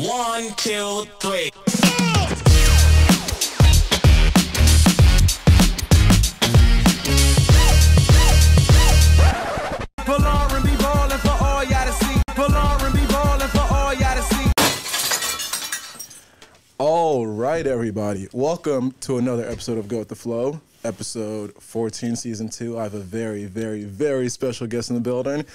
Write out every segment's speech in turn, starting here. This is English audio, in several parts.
1, 2, 3. Pull on and be ballin' for all y'all to see. Pull on and be ballin' for all y'all to see. All right, everybody. Welcome to another episode of Go With The Flow, episode 14, season 2. I have a very, very, very special guest in the building.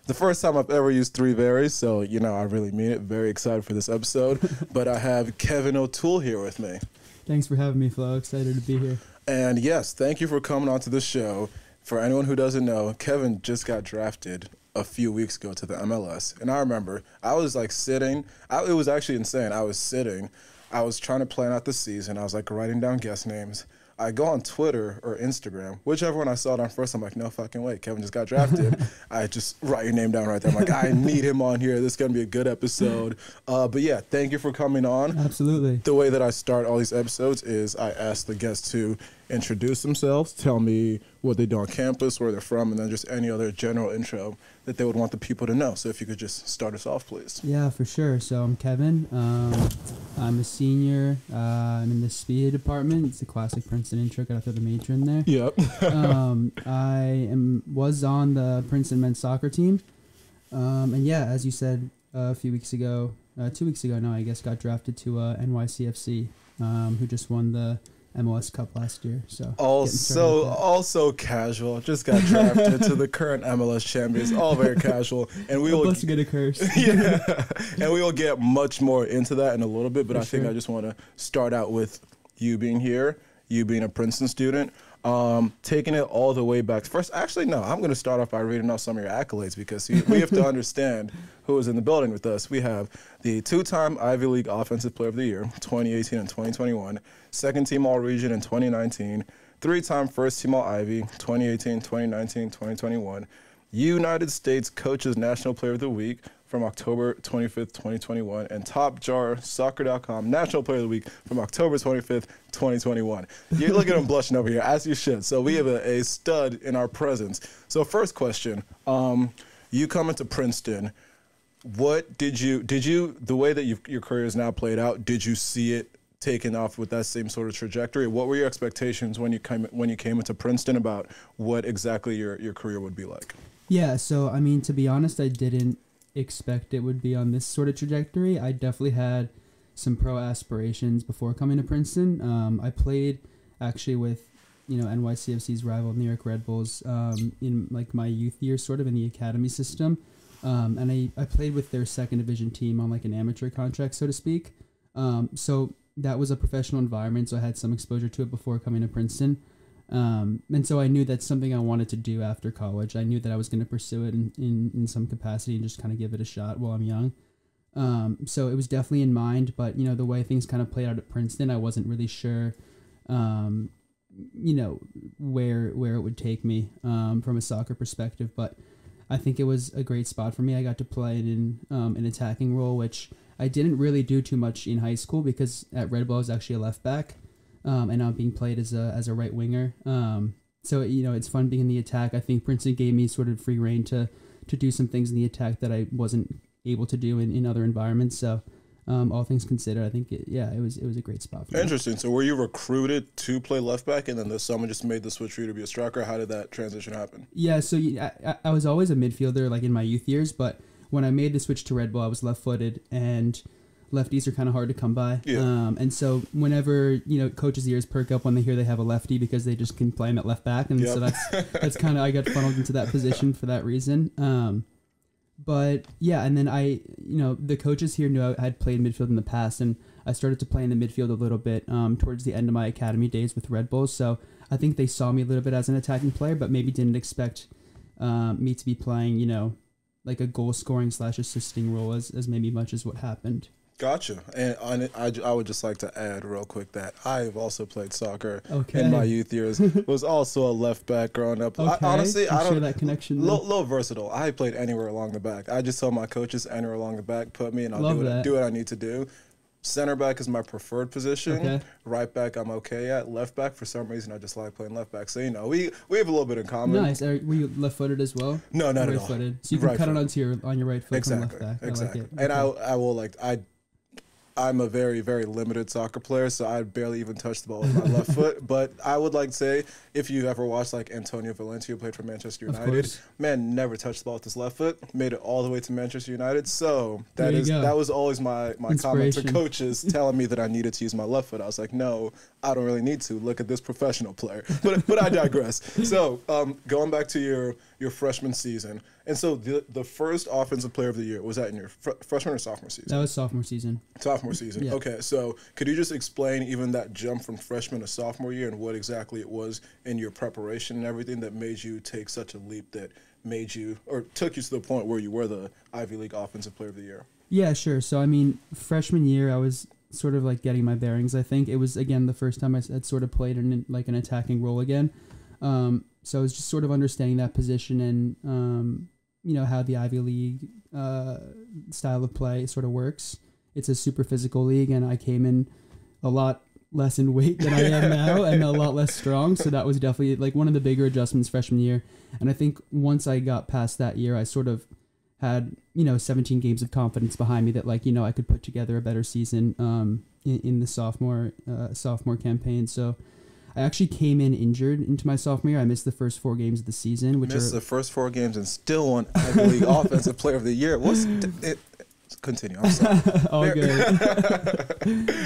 The first time I've ever used three varies, so, you know, I really mean it. Very excited for this episode. But I have Kevin O'Toole here with me. Thanks for having me, Flo. Excited to be here. And yes, thank you for coming on to the show. For anyone who doesn't know, Kevin just got drafted a few weeks ago to the MLS. And I remember I was like sitting. It was actually insane. I was sitting. I was trying to plan out the season. I was like writing down guest names. I go on Twitter or Instagram, whichever one I saw it on first. I'm like, no fucking way. Kevin just got drafted. I just write your name down right there. I'm like, I need him on here. This is going to be a good episode. But yeah, thank you for coming on. Absolutely. The way that I start all these episodes is I ask the guests to introduce themselves, tell me what they do on campus, where they're from, and then just any other general intro that they would want the people to know. So if you could just start us off, please. Yeah, for sure. So I'm Kevin. I'm a senior. I'm in the SPEA department. It's a classic Princeton intro. Got to throw the major in there. Yep. was on the Princeton men's soccer team. And yeah, as you said a few weeks ago, 2 weeks ago now, I guess, got drafted to NYCFC, who just won the MLS Cup last year. So also casual. Just got drafted to the current MLS champions. All very casual, and we will get a curse. Yeah, and we will get much more into that in a little bit. But I think I just want to start out with you being here, you being a Princeton student, taking it all the way back. First, actually, no, I'm going to start off by reading off some of your accolades because we have to understand who is in the building with us. We have the two-time Ivy League Offensive Player of the Year, 2018 and 2021, second-team All-Region in 2019, three-time first-team All-Ivy, 2018, 2019, 2021, United States Coaches National Player of the Week from October 25th, 2021, and Top Jar Soccer.com National Player of the Week from October 25th, 2021. You look at him blushing over here, as you should. So we have a stud in our presence. So first question, you come into Princeton. What did you the way that your career is now played out, did you see it taken off with that same sort of trajectory? What were your expectations when you came into Princeton about what exactly your career would be like? Yeah, so I mean, to be honest, I didn't expect it would be on this sort of trajectory. I definitely had some pro aspirations before coming to Princeton. I played actually with, NYCFC's rival New York Red Bulls in like my youth years, sort of in the academy system. And I played with their second division team on like an amateur contract, so to speak. So that was a professional environment, so I had some exposure to it before coming to Princeton. And so I knew that's something I wanted to do after college. I knew that I was going to pursue it in some capacity and just kind of give it a shot while I'm young. So it was definitely in mind, but, the way things kind of played out at Princeton, I wasn't really sure, where it would take me from a soccer perspective. But I think it was a great spot for me. I got to play in an attacking role, which I didn't really do too much in high school because at Red Bull I was actually a left back. And now I'm being played as a right winger. So, it's fun being in the attack. I think Princeton gave me sort of free reign to do some things in the attack that I wasn't able to do in other environments. So, all things considered, I think, it was a great spot for me. Interesting. So were you recruited to play left back and then someone just made the switch for you to be a striker? How did that transition happen? Yeah, so I was always a midfielder like in my youth years, but when I made the switch to Red Bull, I was left-footed, and lefties are kind of hard to come by. Yeah. And so whenever, coaches' ears perk up when they hear they have a lefty because they just can play him at left back. And so that's kind of, I got funneled into that position for that reason. But yeah, and then the coaches here knew I had played midfield in the past, and I started to play in the midfield a little bit towards the end of my academy days with Red Bulls. So I think they saw me a little bit as an attacking player, but maybe didn't expect me to be playing, like a goal scoring / assisting role as maybe much as what happened. Gotcha. And I would just like to add real quick that I've also played soccer in my youth years. Was also a left back growing up. Okay. Honestly, I don't share that connection. Little versatile. I played anywhere along the back. I just told my coaches anywhere along the back, put me, and I'll do what I need to do. Center back is my preferred position. Okay. Right back I'm okay at. Left back, for some reason, I just like playing left back. So, we have a little bit in common. Nice. Were you left-footed as well? No, not at all. Right-footed. So you can cut it on your right foot from left back. Exactly. I like it. And okay. I'm a very, very limited soccer player, so I barely even touch the ball with my left foot. But I would like to say, if you ever watched like Antonio Valencia, who played for Manchester United, man, never touched the ball with his left foot, made it all the way to Manchester United. So that was always my comment to coaches telling me that I needed to use my left foot. I was like, no, I don't really need to. Look at this professional player. But I digress. So going back to your freshman season, and so the first offensive player of the year, was that in your freshman or sophomore season? That was sophomore season. Sophomore season. Yeah. Okay, so could you just explain even that jump from freshman to sophomore year and what exactly it was in your preparation and everything that made you take such a leap that made you, or took you to the point where you were the Ivy League Offensive Player of the Year? Yeah, sure. So, I mean, freshman year, I was sort of like getting my bearings, I think. It was, again, the first time I had sort of played in like an attacking role again. So I was just sort of understanding that position and, how the Ivy League style of play sort of works. It's a super physical league, and I came in a lot less in weight than I am now and a lot less strong. So that was definitely like one of the bigger adjustments freshman year. And I think once I got past that year, I sort of had, 17 games of confidence behind me that I could put together a better season in the sophomore campaign. So I actually came in injured into my sophomore year. I missed the first 4 games of the season. Missed the first 4 games and still won Ivy League Offensive Player of the Year. Continue. I'm sorry. All good.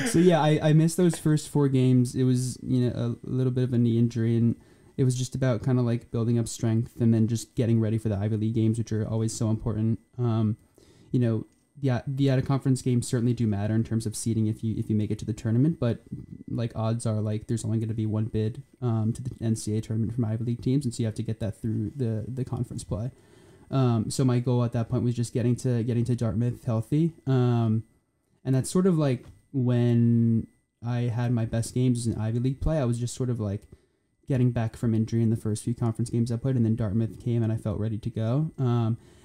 So yeah, I missed those first 4 games. It was a little bit of a knee injury, and it was just about kind of like building up strength and then just getting ready for the Ivy League games, which are always so important. The out of conference games certainly do matter in terms of seeding if you make it to the tournament, but like odds are like there's only going to be one bid to the NCAA tournament from Ivy League teams, and so you have to get that through the conference play. So my goal at that point was just getting to Dartmouth healthy, and that's sort of like when I had my best games in Ivy League play. I was just sort of like getting back from injury in the first few conference games I played, and then Dartmouth came and I felt ready to go.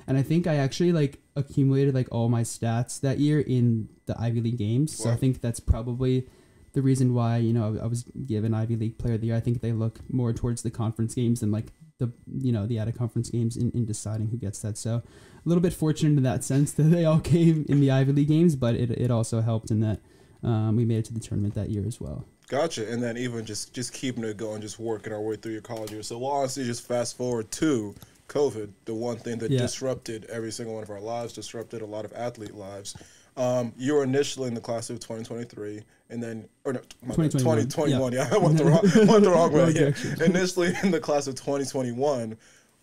And I think I actually like accumulated like all my stats that year in the Ivy League games. So I think that's probably the reason why, I was given Ivy League Player of the Year. I think they look more towards the conference games than like the out of conference games in deciding who gets that. So a little bit fortunate in that sense that they all came in the Ivy League games, but it also helped in that we made it to the tournament that year as well. Gotcha. And then even just keeping it going, just working our way through your college year. So we'll honestly just fast forward to COVID, the one thing that disrupted every single one of our lives, disrupted a lot of athlete lives. You were initially in the class of 2023, and then, 2021. Yeah, I went the wrong way. Yeah. Initially in the class of 2021.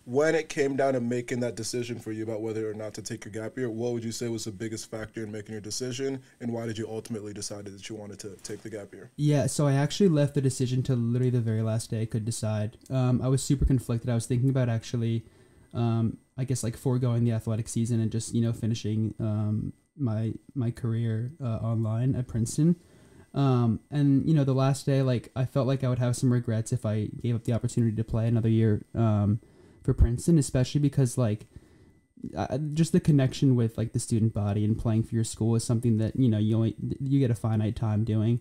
When it came down to making that decision for you about whether or not to take your gap year, what would you say was the biggest factor in making your decision, and why did you ultimately decide that you wanted to take the gap year? Yeah, so I actually left the decision to literally the very last day I could decide. I was super conflicted. I was thinking about actually, I guess like foregoing the athletic season and just finishing my career online at Princeton. And the last day, like I felt like I would have some regrets if I gave up the opportunity to play another year for Princeton, especially because like just the connection with like the student body and playing for your school is something that you get a finite time doing.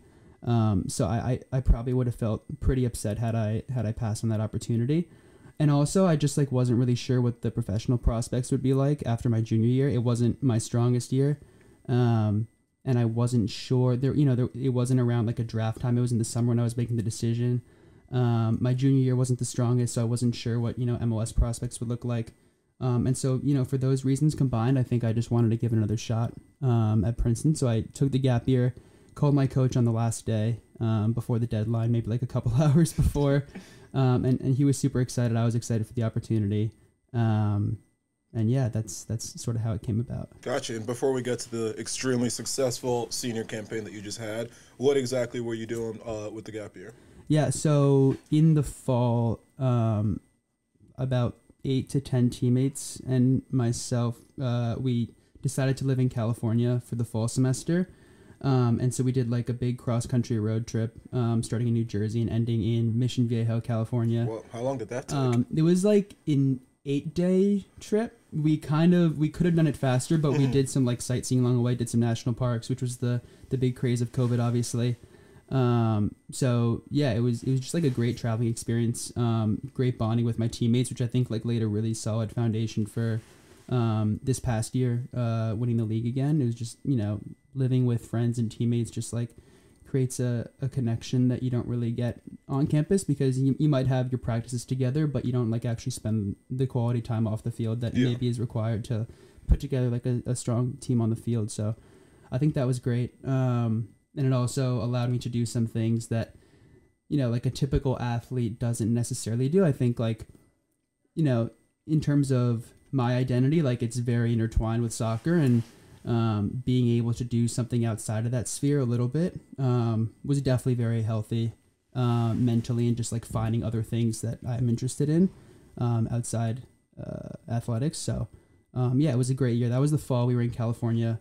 So I probably would have felt pretty upset had I passed on that opportunity. And also I just like wasn't really sure what the professional prospects would be like after my junior year. It wasn't my strongest year. And I wasn't sure it wasn't around like a draft time. It was in the summer when I was making the decision. My junior year wasn't the strongest, so I wasn't sure what, MLS prospects would look like. And so, for those reasons combined, I think I just wanted to give it another shot at Princeton. So I took the gap year, called my coach on the last day before the deadline, maybe like a couple hours before. And he was super excited. I was excited for the opportunity. And yeah, that's sort of how it came about. Gotcha. And before we get to the extremely successful senior campaign that you just had, what exactly were you doing with the gap year? Yeah, so in the fall, about 8 to 10 teammates and myself, we decided to live in California for the fall semester. And so we did like a big cross-country road trip, starting in New Jersey and ending in Mission Viejo, California. Well, how long did that take? It was like an 8-day trip. We could have done it faster, but we did some like sightseeing along the way, did some national parks, which was the big craze of COVID, obviously. So yeah, it was just like a great traveling experience, great bonding with my teammates, which I think like laid a really solid foundation for, this past year, winning the league again. It was just, living with friends and teammates just like creates a connection that you don't really get on campus, because you might have your practices together, but you don't like actually spend the quality time off the field that maybe is required to put together like a strong team on the field. So I think that was great. And it also allowed me to do some things that, you know, like a typical athlete doesn't necessarily do. I think like, you know, in terms of my identity, like it's very intertwined with soccer, and being able to do something outside of that sphere a little bit was definitely very healthy mentally, and just like finding other things that I'm interested in outside athletics. So yeah, it was a great year. That was the fall. We were in California.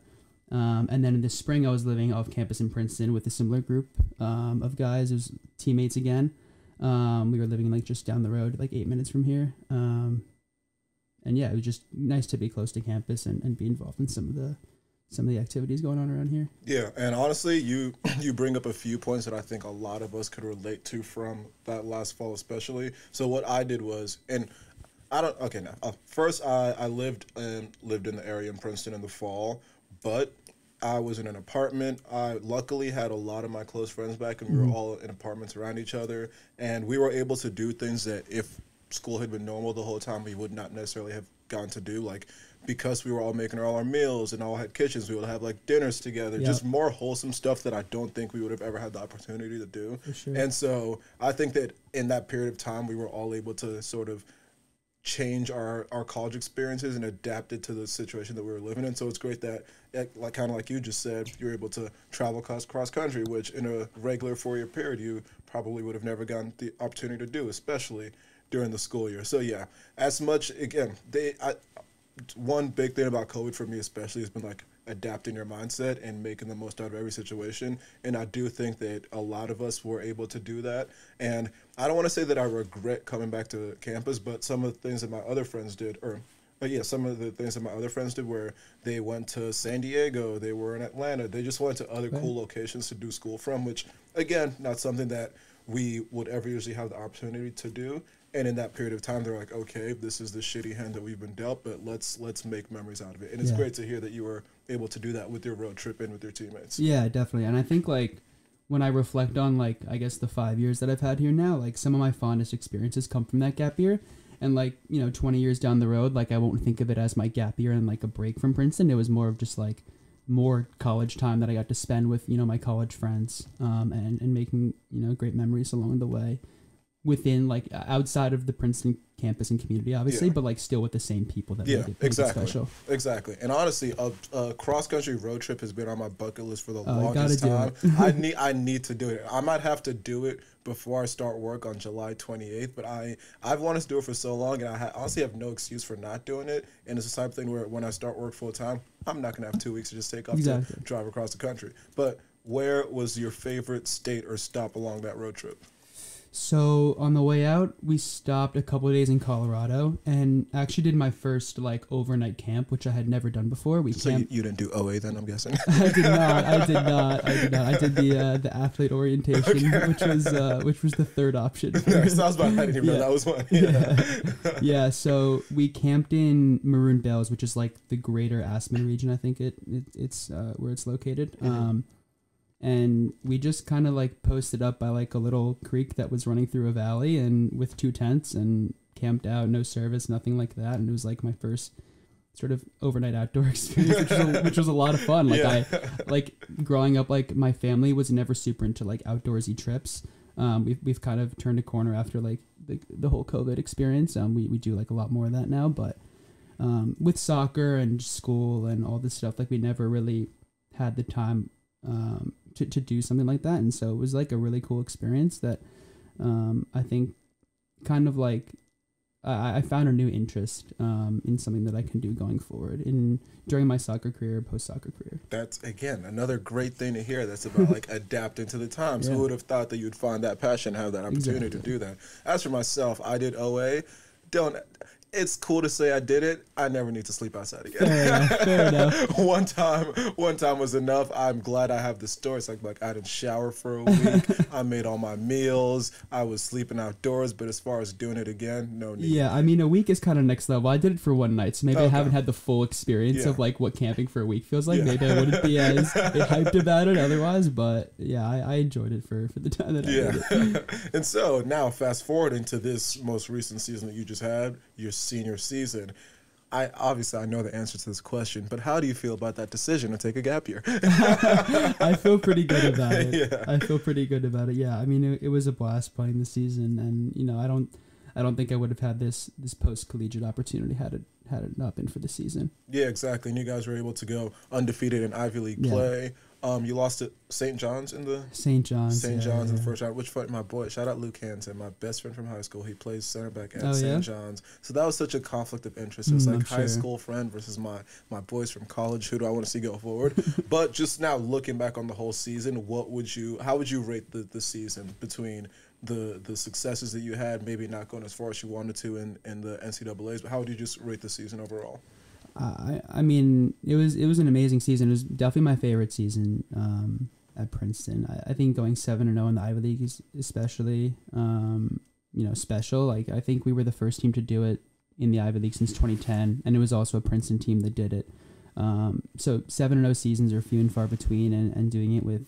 And then in the spring, I was living off campus in Princeton with a similar group of guys. It was teammates again. We were living like just down the road, like 8 minutes from here. And yeah, it was just nice to be close to campus and be involved in some of the activities going on around here. Yeah, and honestly, you bring up a few points that I think a lot of us could relate to from that last fall, especially. So what I did was, and I don't. Okay, now first I lived in the area in Princeton in the fall, but I was in an apartment. I luckily had a lot of my close friends back, and we were all in apartments around each other, and we were able to do things that if school had been normal the whole time, we would not necessarily have gotten to do. Like, because we were all making all our meals and all had kitchens, we would have like dinners together, just more wholesome stuff that I don't think we would have ever had the opportunity to do. For sure. And so I think that in that period of time, we were all able to sort of change our college experiences and adapt it to the situation that we were living in. So it's great that, like kind of like you just said, you're able to travel cross country, which in a regular 4-year period you probably would have never gotten the opportunity to do, especially during the school year. So yeah, as much, again, one big thing about COVID for me especially has been like adapting your mindset and making the most out of every situation. And I do think that a lot of us were able to do that. And I don't want to say that I regret coming back to campus, but some of the things that my other friends did, some of the things that my other friends did where they went to San Diego, they were in Atlanta, they just went to other cool locations to do school from, which again, not something that we would ever usually have the opportunity to do. And in that period of time, they're like, okay, this is the shitty hand that we've been dealt, but let's make memories out of it. And it's great to hear that you were able to do that with your road trip and with your teammates. Yeah, definitely. And I think like when I reflect on like, I guess the 5 years that I've had here now, like some of my fondest experiences come from that gap year. And like, 20 years down the road, like I won't think of it as my gap year and like a break from Princeton. It was more of just like more college time that I got to spend with, my college friends and making, great memories along the way. Within like outside of the Princeton campus and community, obviously, but like still with the same people that make it special. Exactly. And honestly, a cross country road trip has been on my bucket list for the longest time. I need to do it. I might have to do it before I start work on July 28th, but I've wanted to do it for so long, and I honestly have no excuse for not doing it. And it's the type of thing where when I start work full time, I'm not gonna have 2 weeks to just take off to drive across the country. But where was your favorite state or stop along that road trip? So on the way out, we stopped a couple of days in Colorado and actually did my first like overnight camp, which I had never done before. So you didn't do OA then, I'm guessing? I did not. I did the athlete orientation, which was the third option. Nice. I was about, I didn't even know that was one. Yeah. So we camped in Maroon Bells, which is like the greater Aspen region. I think it's where it's located. And we just kind of like posted up by like a little creek that was running through a valley, and with 2 tents, and camped out, no service, nothing like that. And it was like my first sort of overnight outdoor experience, which was a lot of fun. Like I like growing up, like my family was never super into like outdoorsy trips. We've kind of turned a corner after like the whole COVID experience. We do like a lot more of that now, but with soccer and school and all this stuff, like we never really had the time to do something like that. And so it was like a really cool experience that I think kind of like I found a new interest in something that I can do going forward during my soccer career, post-soccer career. That's, again, another great thing to hear. That's about like adapting to the times. Who would have thought that you'd find that passion, have that opportunity to do that? As for myself, I did OA. it's cool to say I did it. I never need to sleep outside again. Fair enough. One time was enough. I'm glad I have the story. It's like I didn't shower for a week. I made all my meals. I was sleeping outdoors. But as far as doing it again, no need. Yeah, I mean, a week is kind of next level. I did it for one night, so maybe I haven't had the full experience of like what camping for a week feels like. Maybe I wouldn't be as hyped about it otherwise. But yeah, I enjoyed it for the time that I did it. And so now fast forward into this most recent season that you just had, your senior season. I know the answer to this question, but how do you feel about that decision to take a gap year? I feel pretty good about it. Yeah. I feel pretty good about it. Yeah, I mean, it was a blast playing the season, and you know, I don't think I would have had this post collegiate opportunity had it not been for the season. Yeah, exactly. And you guys were able to go undefeated in Ivy League play. You lost to St. John's in the in the first round. Which my boy, shout out Luke Hansen, my best friend from high school. He plays center back at St. John's. So that was such a conflict of interest. It was like high school friend versus my boys from college. Who do I want to see go forward? But just now looking back on the whole season, how would you rate the season between the successes that you had, maybe not going as far as you wanted to in the NCAAs, but how would you just rate the season overall? I mean, it was an amazing season. It was definitely my favorite season at Princeton. I think going 7-0 in the Ivy League is especially special. Like, I think we were the first team to do it in the Ivy League since 2010, and it was also a Princeton team that did it. So 7-0 seasons are few and far between, and doing it with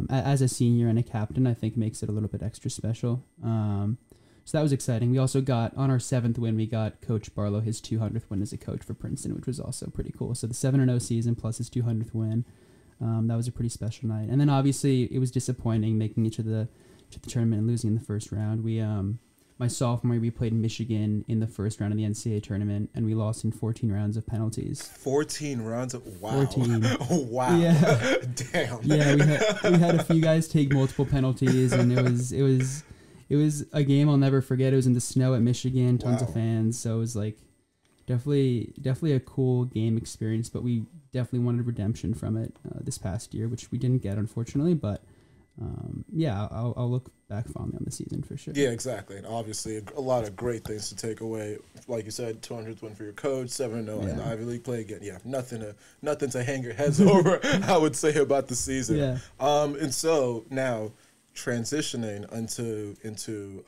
as a senior and a captain, I think makes it a little bit extra special. So that was exciting. We also got, on our 7th win, we got Coach Barlow his 200th win as a coach for Princeton, which was also pretty cool. So the 7-0 season plus his 200th win, that was a pretty special night. And then obviously it was disappointing making it to the tournament and losing in the first round. We my sophomore year, we played Michigan in the first round of the NCAA tournament, and we lost in 14 rounds of penalties. 14 rounds of wow. 14. Wow. Yeah. Damn. Yeah, we had a few guys take multiple penalties, and it was a game I'll never forget. It was in the snow at Michigan, tons of fans. So it was like definitely a cool game experience, but we definitely wanted redemption from it this past year, which we didn't get, unfortunately. But I'll look back fondly on the season for sure. Yeah, exactly. And obviously a lot of great things to take away. Like you said, 200th win for your coach, 7-0 in the Ivy League play again. Yeah, nothing to hang your heads over, I would say, about the season. Yeah. And so now, transitioning into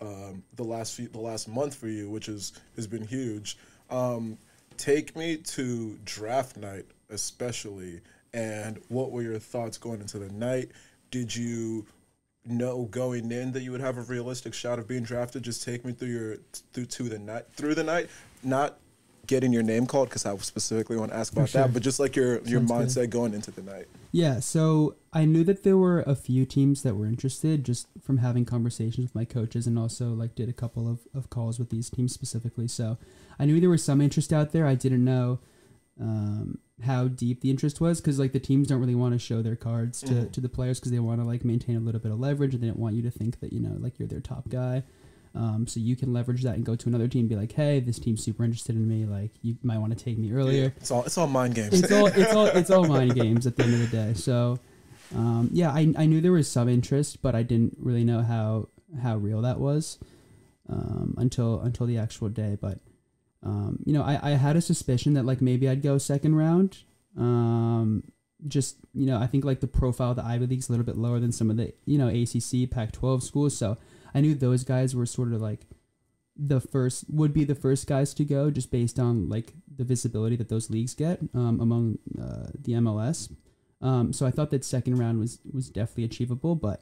the last month for you, which has been huge. Take me to draft night, especially, and what were your thoughts going into the night? Did you know going in that you would have a realistic shot of being drafted? Just take me through the night, not getting your name called, because I specifically want to ask about that, but just like your mindset going into the night. Yeah, so I knew that there were a few teams that were interested just from having conversations with my coaches, and also like did a couple of calls with these teams specifically. So I knew there was some interest out there. I didn't know how deep the interest was, because like the teams don't really want to show their cards to the players, because they want to like maintain a little bit of leverage, and they don't want you to think that, you know, like you're their top guy. So you can leverage that and go to another team and be like, hey, this team's super interested in me. Like, you might want to take me earlier. Yeah, it's all mind games. It's all mind games at the end of the day. So, I knew there was some interest, but I didn't really know how real that was until the actual day. But I had a suspicion that like maybe I'd go second round. I think like the profile of the Ivy League's a little bit lower than some of the ACC, Pac-12 schools. So I knew those guys were sort of like the first guys to go, just based on like the visibility that those leagues get among the MLS. So I thought that second round was definitely achievable, but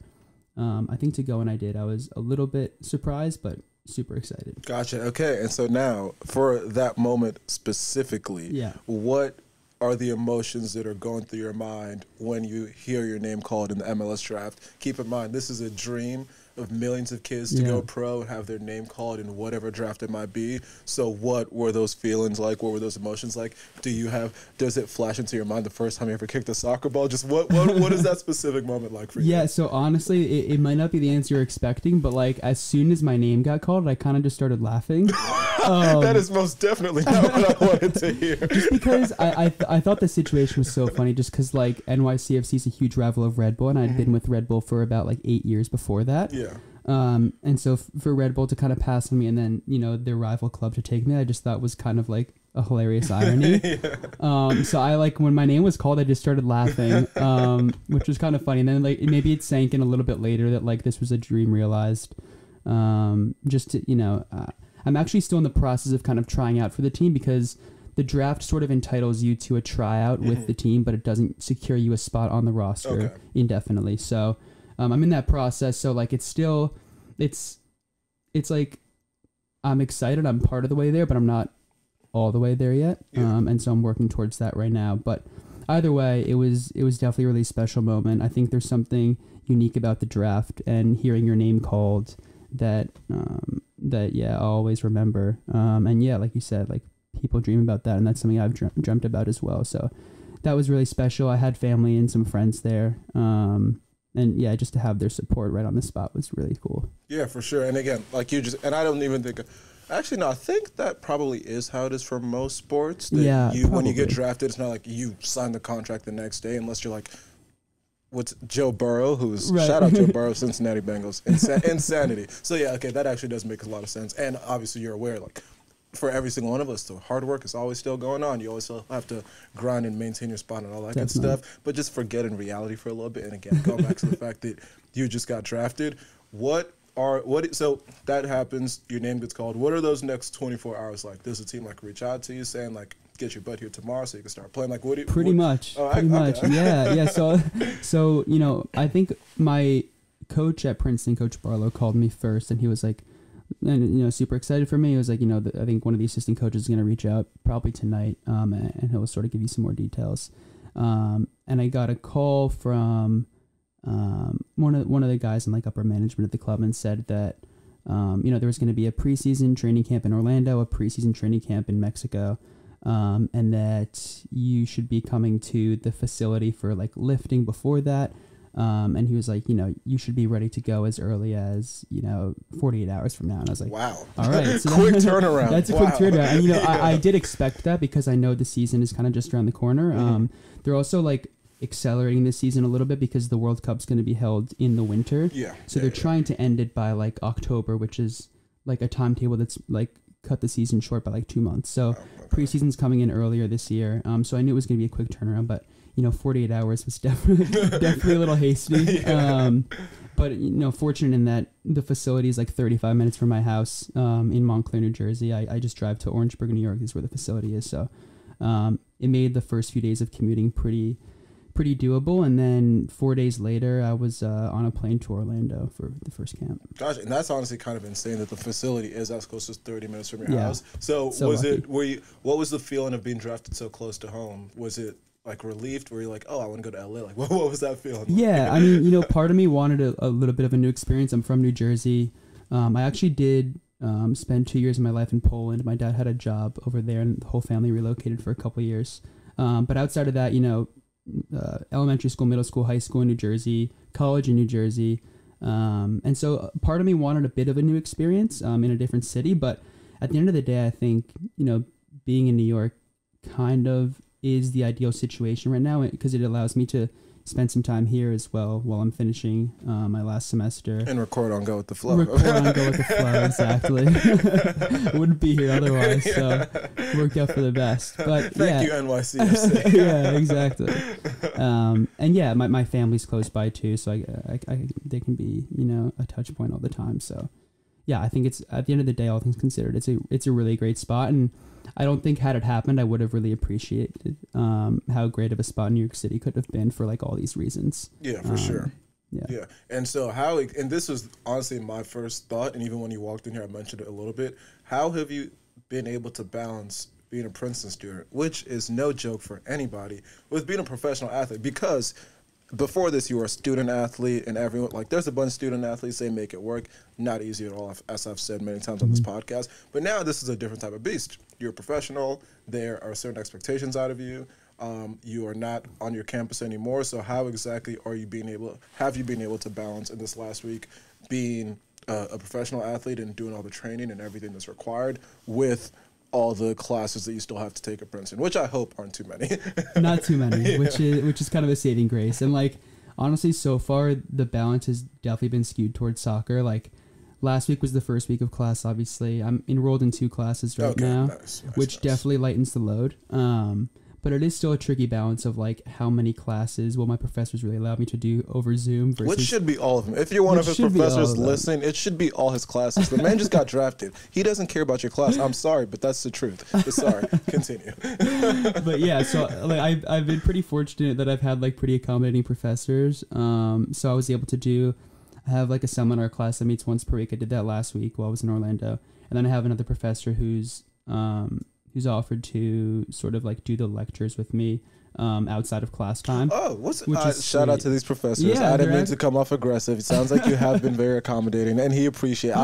I think to go when I did, I was a little bit surprised, but super excited. Gotcha. Okay, and so now for that moment specifically, what are the emotions that are going through your mind when you hear your name called in the MLS draft? Keep in mind, this is a dream of millions of kids to go pro and have their name called in whatever draft it might be. So what were those feelings like? What were those emotions like? Does it flash into your mind the first time you ever kicked a soccer ball? Just what is that specific moment like for you? Yeah, so honestly, it might not be the answer you're expecting, but like as soon as my name got called, I kind of just started laughing. That is most definitely not what I wanted to hear. Just because I thought the situation was so funny, just because like NYCFC is a huge rival of Red Bull, and I'd been with Red Bull for about like 8 years before that. Yeah. And so for Red Bull to kind of pass on me and then, their rival club to take me, I just thought was kind of like a hilarious irony. So I when my name was called, I just started laughing, which was kind of funny. And then maybe it sank in a little bit later that this was a dream realized. Just to, I'm actually still in the process of kind of trying out for the team because the draft sort of entitles you to a tryout with the team, but it doesn't secure you a spot on the roster indefinitely. So I'm in that process. So it's still, it's like I'm excited. I'm part of the way there, but I'm not all the way there yet. And so I'm working towards that right now. But either way, it was definitely a really special moment. I think there's something unique about the draft and hearing your name called that I'll always remember. And yeah, like you said, people dream about that, and that's something I've dreamt about as well. So that was really special. I had family and some friends there. And yeah, just to have their support right on the spot was really cool. Yeah, for sure. And again, and I don't even think, actually, no, I think that probably is how it is for most sports. When you get drafted, it's not like you sign the contract the next day, unless you're what's Joe Burrow, shout out Joe Burrow, Cincinnati Bengals, insanity. So yeah, okay, that actually does make a lot of sense. And obviously you're aware, for every single one of us, the hard work is always still going on. You always still have to grind and maintain your spot and all that good stuff. But just forget in reality for a little bit. And again, go back to the fact that you just got drafted. So that happens, your name gets called. What are those next 24 hours like? Does the team reach out to you saying get your butt here tomorrow so you can start playing? Pretty much. Yeah. So I think my coach at Princeton, Coach Barlow, called me first, and he was super excited for me. He was I think one of the assistant coaches is going to reach out probably tonight, and he'll sort of give you some more details. And I got a call from one of the guys in upper management at the club and said that there was going to be a preseason training camp in Orlando, a preseason training camp in Mexico, and that you should be coming to the facility for lifting before that. And he was you should be ready to go as early as 48 hours from now. And I was wow, all right, so quick turnaround. That's a quick turnaround. And I did expect that because I know the season is kind of just around the corner. They're also accelerating this season a little bit because the World Cup's going to be held in the winter. So they're trying to end it by October, which is a timetable that's cut the season short by 2 months. So preseason's coming in earlier this year. So I knew it was going to be a quick turnaround, but 48 hours was definitely a little hasty. But fortunate in that the facility is 35 minutes from my house in Montclair, New Jersey. I just drive to Orangeburg, New York is where the facility is. So it made the first few days of commuting pretty doable. And then 4 days later, I was on a plane to Orlando for the first camp. Gosh, and that's honestly kind of insane that the facility is as close as 30 minutes from your house. So was lucky. What was the feeling of being drafted so close to home? Was it relieved? Were you I want to go to LA? What was that feeling? Yeah, I mean, part of me wanted a little bit of a new experience. I'm from New Jersey. I actually did spend 2 years of my life in Poland. My dad had a job over there, and the whole family relocated for a couple of years. But outside of that, elementary school, middle school, high school in New Jersey, college in New Jersey. And so part of me wanted a bit of a new experience in a different city. But at the end of the day, I think, being in New York kind of is the ideal situation right now because it allows me to spend some time here as well while I'm finishing my last semester. And record on Go With The Flow. Exactly. Wouldn't be here otherwise, so worked out for the best. But Thank you, NYCFC. Yeah, exactly. And yeah, my family's close by too, so they can be, a touch point all the time. So yeah, I think it's, at the end of the day, all things considered, it's a really great spot. And I don't think had it happened, I would have really appreciated how great of a spot New York City could have been for all these reasons. Yeah, for sure. Yeah. And so and this was honestly my first thought, and even when you walked in here, I mentioned it a little bit. How have you been able to balance being a Princeton student, which is no joke for anybody, with being a professional athlete? Because before this, you were a student athlete, and everyone, there's a bunch of student athletes, they make it work. Not easy at all, as I've said many times on this podcast. But now this is a different type of beast. You're a professional. There are certain expectations out of you. You are not on your campus anymore. So how exactly have you been able to balance in this last week being a professional athlete and doing all the training and everything that's required with all the classes that you still have to take at Princeton, which I hope aren't too many. Not too many, which is kind of a saving grace. And honestly, so far the balance has definitely been skewed towards soccer. Like last week was the first week of class. Obviously, I'm enrolled in 2 classes right now, which definitely lightens the load. But it is still a tricky balance of like how many classes will my professors really allow me to do over Zoom versus... Which should be all of them. If you're one of his professors listening, it should be all his classes. The man just got drafted. He doesn't care about your class. I'm sorry, but that's the truth. But sorry, continue. But yeah, so like I've been pretty fortunate that I've had like pretty accommodating professors. So I was able to I have like a seminar class that meets once per week. I did that last week while I was in Orlando. And then I have another professor who's offered to sort of like do the lectures with me outside of class time. Oh, shout out to these professors. Yeah, I didn't mean to come off aggressive. It sounds like you have been very accommodating, and I appreciate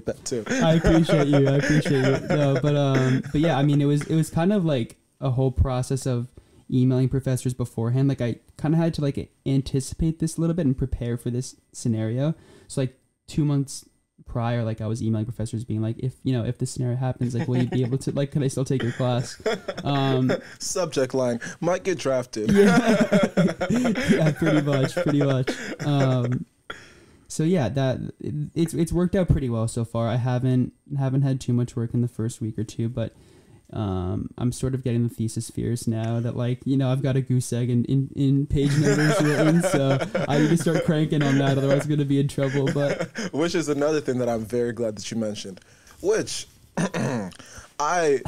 that too. I appreciate you. No, but yeah, I mean, it was kind of like a whole process of emailing professors beforehand. Like I kind of had to like anticipate this a little bit and prepare for this scenario. So like 2 months prior, like I was emailing professors being like, if this scenario happens, like will you be able to, like, can I still take your class? Subject line, might get drafted. Yeah, pretty much. So yeah, it's worked out pretty well so far. I haven't had too much work in the first week or two, but I'm sort of getting the thesis fears now that, like, I've got a goose egg in page numbers written, so I need to start cranking on that, otherwise I'm going to be in trouble. But which is another thing that I'm very glad that you mentioned, which I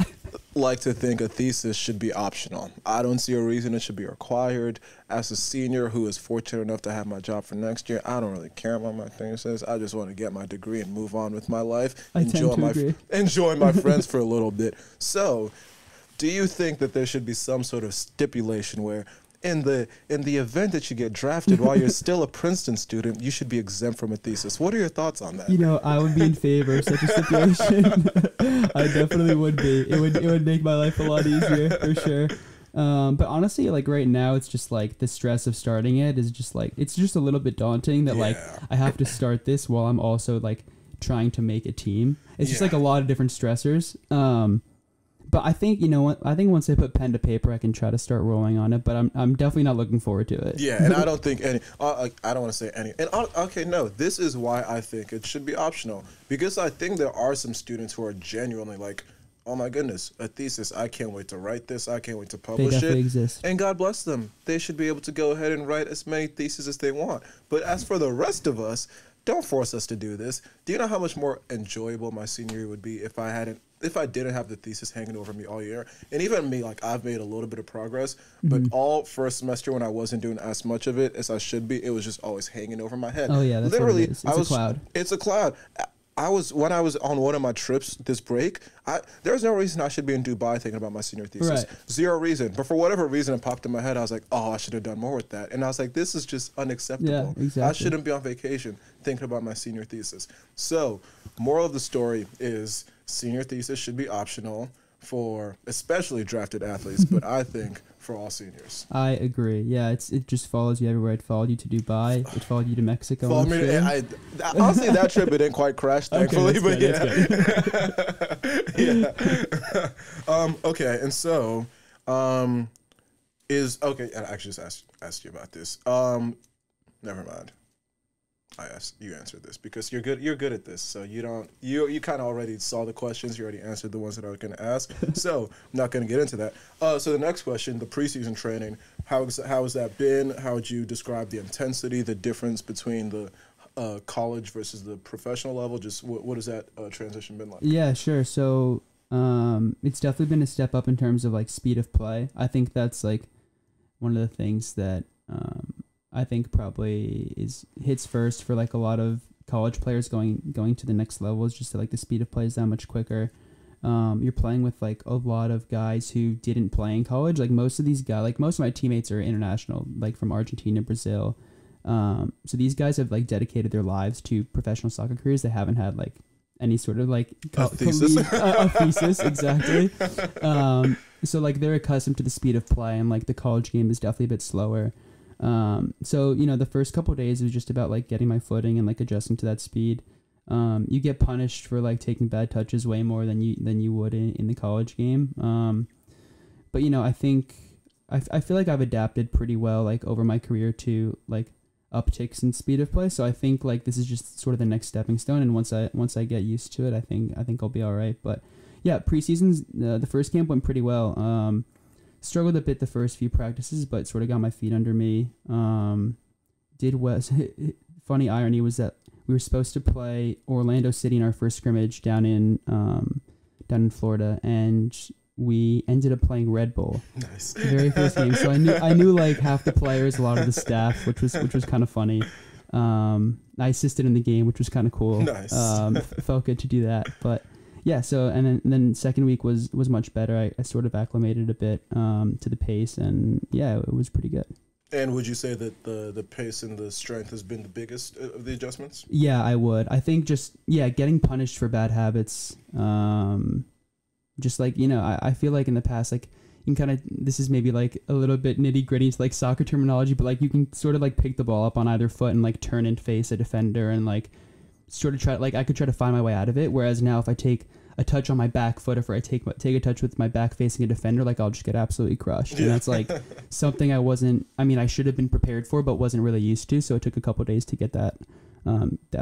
like to think a thesis should be optional. I don't see a reason it should be required. As a senior who is fortunate enough to have my job for next year, I don't really care about my thesis. I just want to get my degree and move on with my life. Enjoy my friends for a little bit. So, do you think that there should be some sort of stipulation where in the event that you get drafted while you're still a Princeton student, you should be exempt from a thesis? What are your thoughts on that? I would be in favor of such a stipulation. I definitely would be. It would make my life a lot easier, for sure. But honestly, like right now, it's just like the stress of starting it is just like, it's just a little bit daunting that like I have to start this while I'm also like trying to make a team. It's just like a lot of different stressors. But I think, I think once I put pen to paper, I can try to start rolling on it. But I'm definitely not looking forward to it. Yeah, and I don't think any. I don't want to say any. And okay, no, this is why I think it should be optional, because I think there are some students who are genuinely like, oh my goodness, a thesis! I can't wait to write this. I can't wait to publish they definitely it. Exist. And God bless them. They should be able to go ahead and write as many theses as they want. But as for the rest of us, don't force us to do this. Do you know how much more enjoyable my senior year would be if I didn't have the thesis hanging over me all year? And even me, like, I've made a little bit of progress, but all first semester when I wasn't doing as much of it as I should be, it was just always hanging over my head. Oh yeah, that's literally what it is. It's a cloud. It's a cloud. When I was on one of my trips this break, there's no reason I should be in Dubai thinking about my senior thesis. Right. Zero reason. But for whatever reason, it popped in my head. I was like, oh, I should have done more with that. And I was like, this is just unacceptable. Yeah, exactly. I shouldn't be on vacation thinking about my senior thesis. So, moral of the story is senior thesis should be optional for especially drafted athletes, but I think for all seniors. I agree. Yeah, it just follows you everywhere. It followed you to Dubai. It followed you to Mexico. Honestly, that trip it didn't quite crash, thankfully. Okay, but yeah. Okay, and so I actually just asked you about this. Never mind. You answered this because you're good at this. So you kind of already saw the questions. You already answered the ones that I was going to ask. So I'm not going to get into that. So the next question, the preseason training, how has that been? How would you describe the intensity, the difference between the college versus the professional level? Just what has that transition been like? Yeah, sure. So it's definitely been a step up in terms of like speed of play. I think that's like one of the things that I think probably hits first for like a lot of college players going to the next level is just that, like, the speed of play is that much quicker. You're playing with like a lot of guys who didn't play in college. Like most of my teammates are international, like from Argentina, Brazil. So these guys have like dedicated their lives to professional soccer careers. They haven't had like any sort of like a thesis. A thesis, exactly. So like they're accustomed to the speed of play, and like the college game is definitely a bit slower. So the first couple of days was just about like getting my footing and like adjusting to that speed. You get punished for like taking bad touches way more than you would in the college game. But I think I feel like I've adapted pretty well like over my career to like upticks in speed of play. So I think like this is just sort of the next stepping stone. And once I get used to it, I think I'll be all right. But yeah, preseasons, the first camp went pretty well. Struggled a bit the first few practices, but sort of got my feet under me. Funny irony was that we were supposed to play Orlando City in our first scrimmage down in Florida, and we ended up playing Red Bull. Nice. The very first game. So I knew like half the players, a lot of the staff, which was kind of funny. I assisted in the game, which was kind of cool. Nice. Felt good to do that, but. Yeah, so and then second week was much better. I sort of acclimated a bit to the pace, and yeah, it was pretty good. And would you say that the pace and the strength has been the biggest of the adjustments? Yeah, I would. I think just getting punished for bad habits. Just like I feel like in the past, like you can kind of, this is maybe like a little bit nitty gritty to like soccer terminology, but like you can sort of like pick the ball up on either foot and like turn and face a defender and like. Sort of try, like I could try to find my way out of it. Whereas now, if I take a touch on my back foot, if I take a touch with my back facing a defender, like I'll just get absolutely crushed. And that's like something I should have been prepared for, but wasn't really used to. So it took a couple of days to get that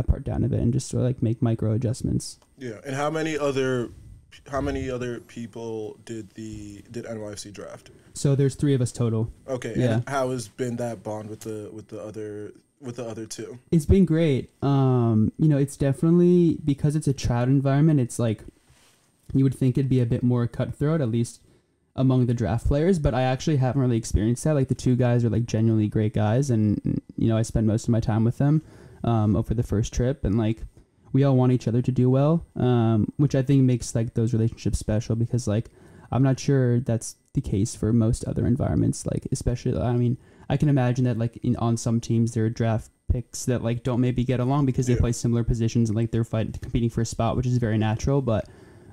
part down of it and just sort of like make micro adjustments. Yeah. And how many other people did NYCFC draft? So there's 3 of us total. Okay. Yeah. And how has been that bond with the other 2? It's been great. It's definitely, because it's a crowd environment, it's like you would think it'd be a bit more cutthroat, at least among the draft players, but I actually haven't really experienced that. Like the 2 guys are like genuinely great guys, and I spend most of my time with them over the first trip, and like we all want each other to do well, which I think makes like those relationships special, because like I'm not sure that's the case for most other environments, like especially, I can imagine that like on some teams there are draft picks that like don't maybe get along because they play similar positions and like they're competing for a spot, which is very natural. But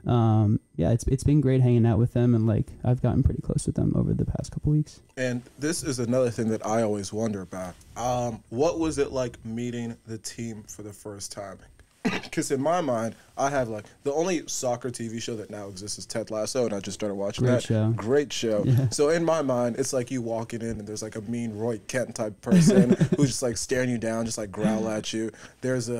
it's been great hanging out with them, and like I've gotten pretty close with them over the past couple weeks. And this is another thing that I always wonder about. What was it like meeting the team for the first time? Because in my mind, I have like the only soccer TV show that now exists is Ted Lasso, and I just started watching that. Great show. Yeah. So in my mind, it's like you walking in and there's like a mean Roy Kent type person who's just like staring you down, just like growl at you. There's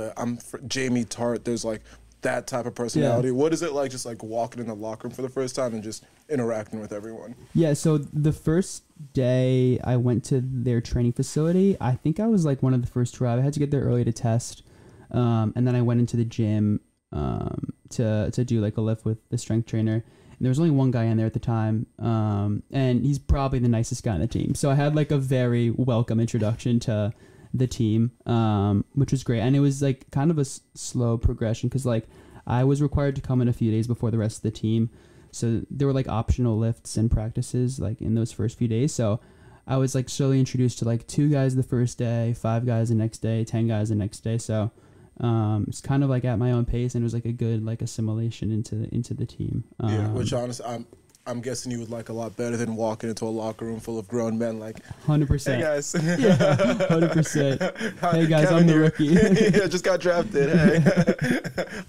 Jamie Tart. There's like that type of personality. Yeah. What is it like just like walking in the locker room for the first time and just interacting with everyone? Yeah, so the first day I went to their training facility, I think I was like one of the first to arrive. I had to get there early to test. And then I went into the gym to do like a lift with the strength trainer. And there was only one guy in there at the time, and he's probably the nicest guy on the team. So I had like a very welcome introduction to the team, which was great. And it was like kind of a slow progression because like I was required to come in a few days before the rest of the team. So there were like optional lifts and practices like in those first few days. So I was like slowly introduced to like 2 guys the first day, 5 guys the next day, 10 guys the next day. So it's kind of like at my own pace, and it was like a good like assimilation into the team. Which honestly, I'm guessing you would like a lot better than walking into a locker room full of grown men. Like 100%. Hey guys, 100%. Hey guys, I'm the rookie. Yeah, just got drafted. Hey,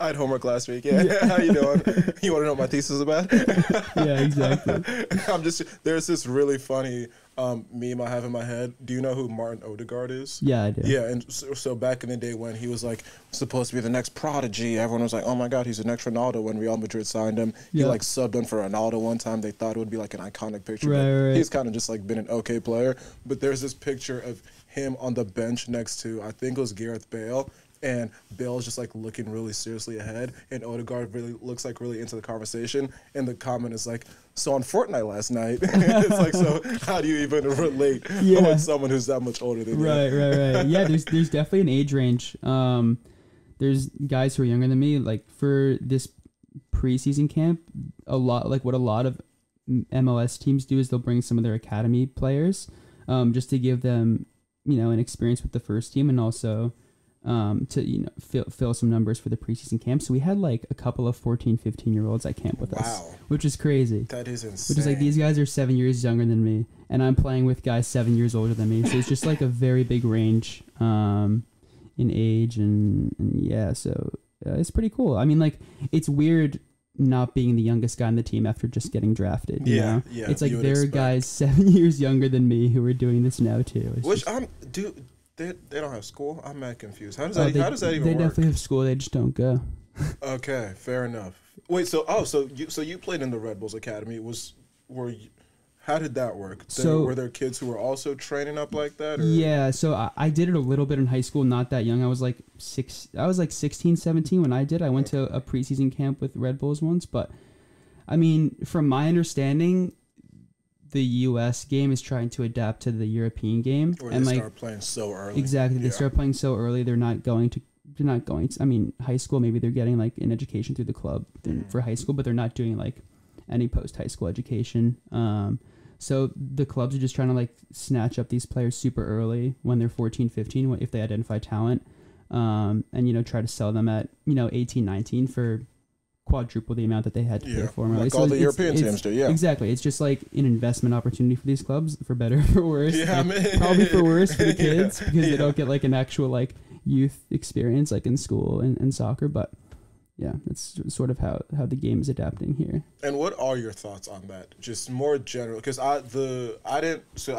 I had homework last week. Yeah, how you doing? You want to know what my thesis is about? Yeah, exactly. There's this really funny meme I have in my head. Do you know who Martin Odegaard is? Yeah, I do. Yeah, and so back in the day when he was like supposed to be the next prodigy, everyone was like, "Oh my God, he's the next Ronaldo." When Real Madrid signed him, he like subbed in for Ronaldo one time. They thought it would be like an iconic picture. Right. He's kind of just like been an okay player. But there's this picture of him on the bench next to, I think it was Gareth Bale. And Bale's just like looking really seriously ahead, and Odegaard really looks like really into the conversation. And the comment is like, "So on Fortnite last night," it's like, so how do you even relate with someone who's that much older than you? Right. Yeah, there's definitely an age range. There's guys who are younger than me. Like for this preseason camp, what a lot of MLS teams do is they'll bring some of their academy players, just to give them, an experience with the first team, and also to fill some numbers for the preseason camp. So we had like a couple of 14, 15-year-olds at camp with us, which is crazy. That is insane. Which is like, these guys are 7 years younger than me, and I'm playing with guys 7 years older than me. So it's just like a very big range in age, and yeah, so it's pretty cool. I mean, like, it's weird not being the youngest guy on the team after just getting drafted. You know? It's like there are guys 7 years younger than me who are doing this now too. It's they don't have school? I'm mad confused. How does that even work? They definitely have school. They just don't go. Okay, fair enough. Wait, so you played in the Red Bulls Academy. How did that work? Were there kids who were also training up like that? Or? Yeah, so I did it a little bit in high school, not that young. I was like 16, 17 when I did. I went to a preseason camp with Red Bulls once, but I mean, from my understanding, the U.S. game is trying to adapt to the European game, Or and they start playing so early. Exactly, they start playing so early. They're not going to. I mean, high school, maybe they're getting like an education through the club for high school, but they're not doing like any post high school education. So the clubs are just trying to like snatch up these players super early when they're 14, 15, if they identify talent, and, try to sell them at, 18, 19 for quadruple the amount that they had to pay for them. Like all the European teams do, Exactly. It's just like an investment opportunity for these clubs, for better or for worse. Yeah, like, probably for worse for the kids because they don't get like an actual like youth experience like in school and soccer, but yeah, that's sort of how the game is adapting here. And what are your thoughts on that? Just more general, because I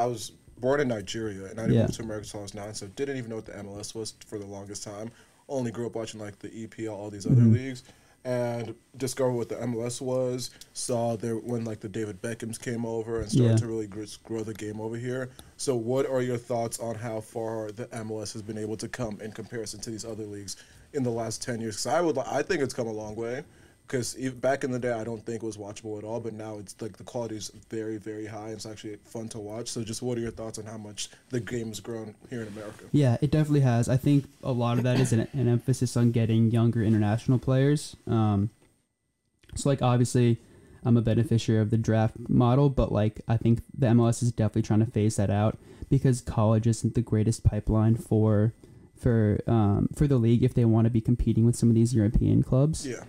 was born in Nigeria and I didn't move to America until I was 9, so didn't even know what the MLS was for the longest time. Only grew up watching like the EPL, all these other leagues, and discovered what the MLS was. Saw there when like the David Beckhams came over and started to really grow the game over here. So what are your thoughts on how far the MLS has been able to come in comparison to these other leagues in the last 10 years? Because I think it's come a long way. Because back in the day, I don't think it was watchable at all, but now it's like the quality is very, very high. And it's actually fun to watch. So just what are your thoughts on how much the game has grown here in America? Yeah, it definitely has. I think a lot of that is an emphasis on getting younger international players. So like obviously I'm a beneficiary of the draft model, but like I think the MLS is definitely trying to phase that out because college isn't the greatest pipeline for the league if they want to be competing with some of these European clubs. Yeah.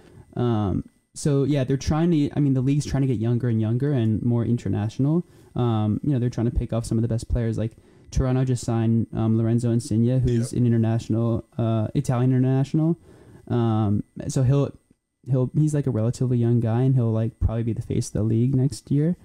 So yeah, they're trying to. I mean, the league's trying to get younger and younger and more international. They're trying to pick off some of the best players. Like Toronto just signed Lorenzo Insigne, who's an international, Italian international. So he's like a relatively young guy, and he'll like probably be the face of the league next year.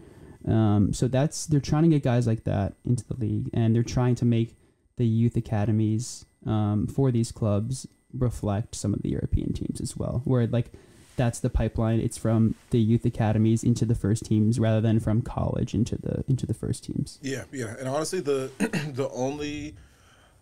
So they're trying to get guys like that into the league, and they're trying to make the youth academies for these clubs reflect some of the European teams as well, where like that's the pipeline. It's from the youth academies into the first teams rather than from college into the first teams. Yeah. And honestly, the only,